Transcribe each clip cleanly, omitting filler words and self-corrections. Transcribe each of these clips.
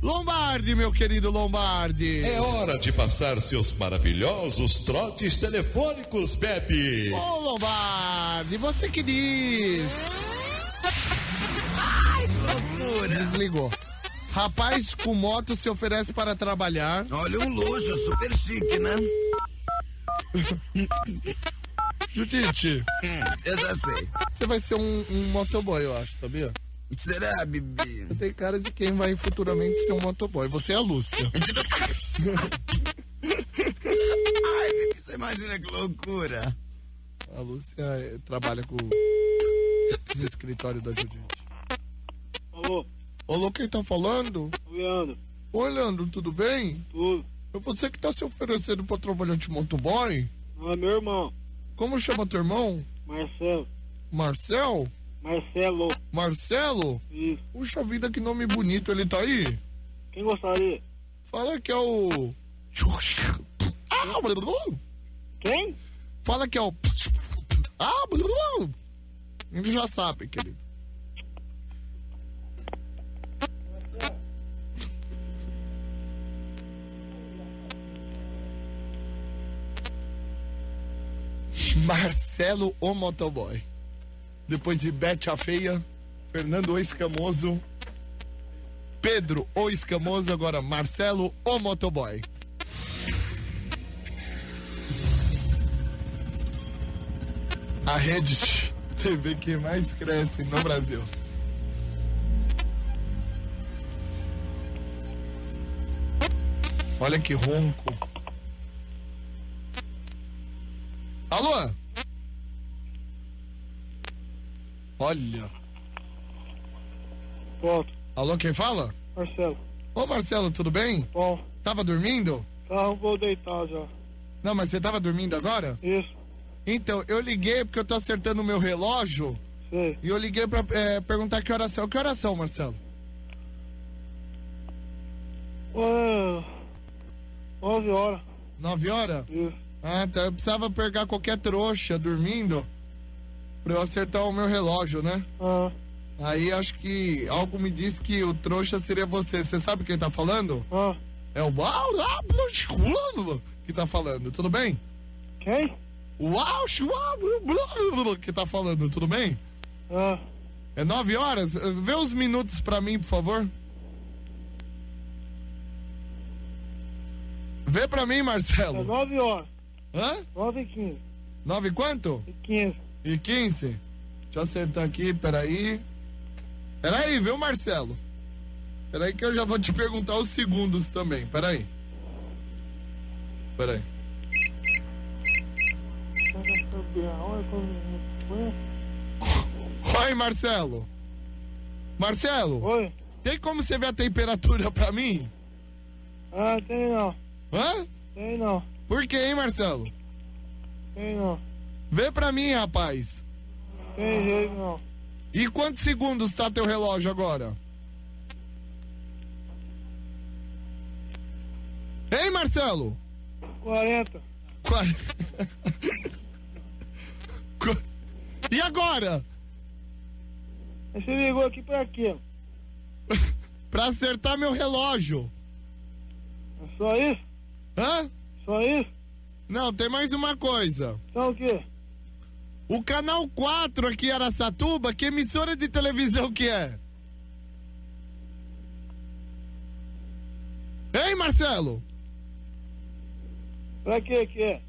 Lombardi, meu querido Lombardi. É hora de passar seus maravilhosos trotes telefônicos, Pepe. Ô, Lombardi, você que diz. Ai, que loucura. Desligou. Rapaz com moto se oferece para trabalhar. Olha, um luxo, super chique, né? Judite, Eu já sei. você vai ser um motoboy, eu acho, sabia? Será, Bibi? Você tem cara de quem vai futuramente ser um motoboy. Você é a Lúcia. Ai, Bibi, você imagina que loucura. A Lúcia trabalha no escritório da Judite. Alô? Alô, quem tá falando? Leandro. Oi, Leandro, tudo bem? Tudo. É você que tá se oferecendo pra trabalhar de motoboy? Não é meu irmão. Como chama teu irmão? Marcelo. Marcel? Marcelo. Marcelo? Isso. Puxa vida, que nome bonito, ele tá aí? Quem gostaria? Fala que é o... Quem? Fala que é o... Ele já sabe, querido. Marcelo, o motoboy. Depois de Bete a Feia, Fernando o Escamoso, Pedro o Escamoso, agora Marcelo, o motoboy. A rede TV que mais cresce no Brasil. Olha que ronco. Alô? Olha. Volto. Alô, quem fala? Marcelo. Ô, Marcelo, tudo bem? Bom. Tava dormindo? Tá, vou deitar já. Não, mas você tava dormindo agora? Isso. Então, eu liguei porque eu tô acertando o meu relógio Sei. e eu liguei pra perguntar que horas são. Que horas são, Marcelo? Ué, 11 horas. 9 horas? Isso. Ah, tá. Eu precisava pegar qualquer trouxa dormindo pra eu acertar o meu relógio, né? Ah, Aí acho que algo me disse que o trouxa seria você. Você sabe quem tá falando? ah. É o que tá falando, tudo bem? Quem? O que tá falando, tudo bem? Ah, É 9 horas? Vê os minutos pra mim, por favor. Vê pra mim, é Marcelo. 9 horas. Hã? 9h15. 9 quanto? E 15. E 15? Deixa eu acertar aqui, peraí. Peraí, viu, Marcelo? Peraí que eu já vou te perguntar os segundos também, peraí. Peraí. Oi, Marcelo. Marcelo, Oi? tem como você ver a temperatura pra mim? Ah, tem não. Hã? Tem não. Por quê, hein, Marcelo? Tem não. Vê pra mim, rapaz. Tem jeito não. E quantos segundos tá teu relógio agora? Hein, Marcelo? 40. E agora? Você ligou aqui pra quê? Pra acertar meu relógio. É só isso? Hã? Só isso? Não, tem mais uma coisa. Então o quê? O canal 4 aqui em Araçatuba, que emissora de televisão que é? Hein, Marcelo? Pra quê que é?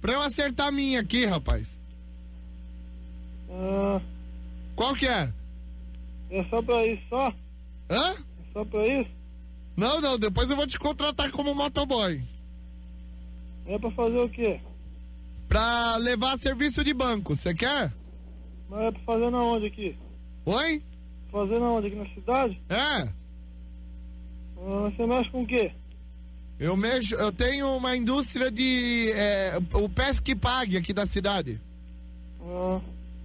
Pra eu acertar a minha aqui, rapaz. Ah, Qual que é? é só pra isso só? Hã? É só pra isso? Não, depois eu vou te contratar como motoboy. É pra fazer o quê? Pra levar serviço de banco, você quer? Mas é pra fazer na onde aqui? Oi? Fazer na onde? Aqui na cidade? É? Ah, você mexe com o quê? Eu tenho uma indústria de o Pesque e Pague aqui da cidade. Ah,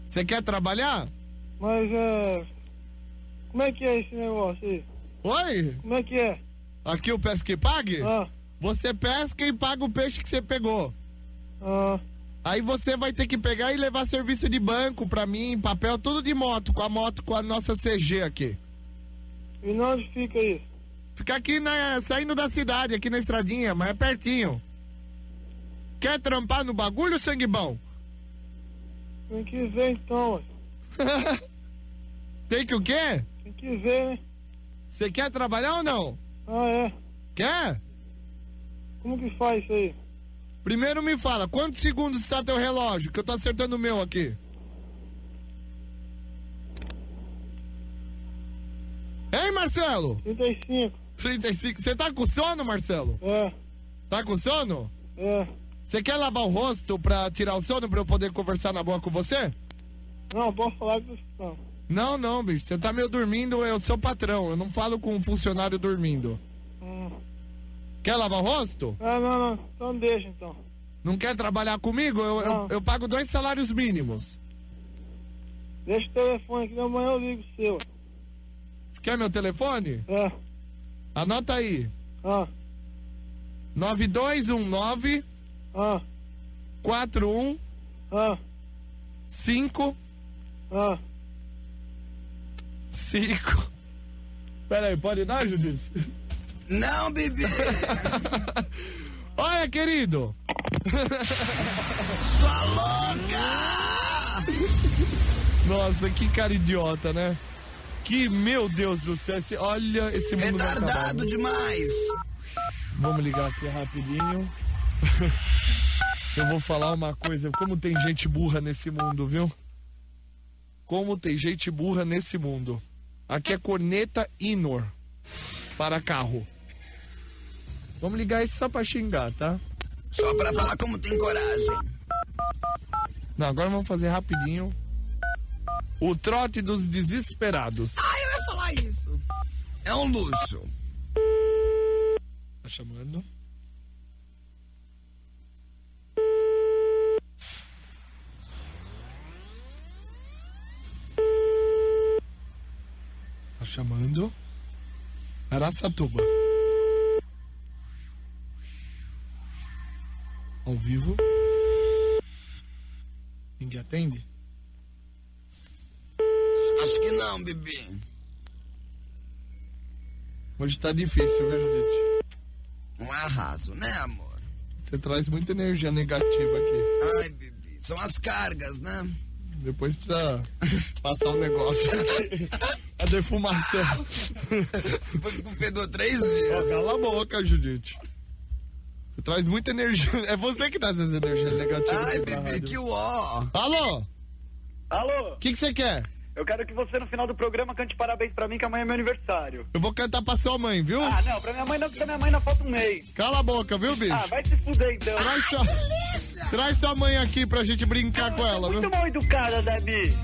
Você quer trabalhar? mas como é que é esse negócio aí? Oi? Como é que é? Aqui o Pesque e Pague? Ah, Você pesca e paga o peixe que você pegou. ah, Aí você vai ter que pegar e levar serviço de banco pra mim, papel, tudo de moto, com a nossa CG aqui. e onde fica isso? Fica aqui saindo da cidade, aqui na estradinha, mas é pertinho. Quer trampar no bagulho, sangue bom? Tem que ver então, ué. Tem que o quê? Tem que ver, né? Você quer trabalhar ou não? Ah, é? Quer? Como que faz isso aí? Primeiro me fala, quantos segundos está teu relógio? Que eu tô acertando o meu aqui. Hein, Marcelo? 35. 35. Você tá com sono, Marcelo? É, Tá com sono? é. Você quer lavar o rosto pra tirar o sono pra eu poder conversar na boa com você? Não, posso falar com você não. Não, bicho. Você tá meio dormindo, eu sou patrão. Eu não falo com um funcionário dormindo. Quer lavar o rosto? Ah, não. Então deixa, então. Não quer trabalhar comigo? Eu pago 2 salários mínimos. Deixa o telefone aqui, amanhã eu ligo o seu. Você quer meu telefone? É. Anota aí. 9219 Ah, 41 ah, 5 ah. 5. Pera aí, pode dar, Judite? Não, bebê! Olha, querido! Sua louca! Nossa, que cara idiota, né? Que, meu Deus do céu, olha esse mundo vai acabar, Retardado né? demais! Vamos ligar aqui rapidinho. Eu vou falar uma coisa, como tem gente burra nesse mundo, viu? Como tem gente burra nesse mundo. Aqui é corneta Inor para carro. Vamos ligar isso só pra xingar, tá? Só pra falar como tem coragem. Não, agora vamos fazer rapidinho. O trote dos desesperados. Ah, eu ia falar isso. É um luxo. Tá chamando. Tá chamando. Araçatuba. Ao vivo. Ninguém atende? Acho que não, bebê. Hoje tá difícil, viu, Judite? Um arraso, né, amor? Você traz muita energia negativa aqui. Ai, bebê. São as cargas, né? Depois precisa passar um negócio aqui. A defumação. Depois ficou fedor 3 dias. Cala a boca, Judite. Você traz muita energia. É você que traz essa energia negativa. Ai, aqui pra bebê, rádio. que uó. Alô? Alô, O que você quer? eu quero que você no final do programa cante parabéns pra mim, que amanhã é meu aniversário. Eu vou cantar pra sua mãe, viu? Ah, não, pra minha mãe não, porque minha mãe não falta um mês. Cala a boca, viu, bicho? Ah, vai se fuder então. Traz sua mãe aqui pra gente brincar com ela, viu? Muito mal educada, Debbie.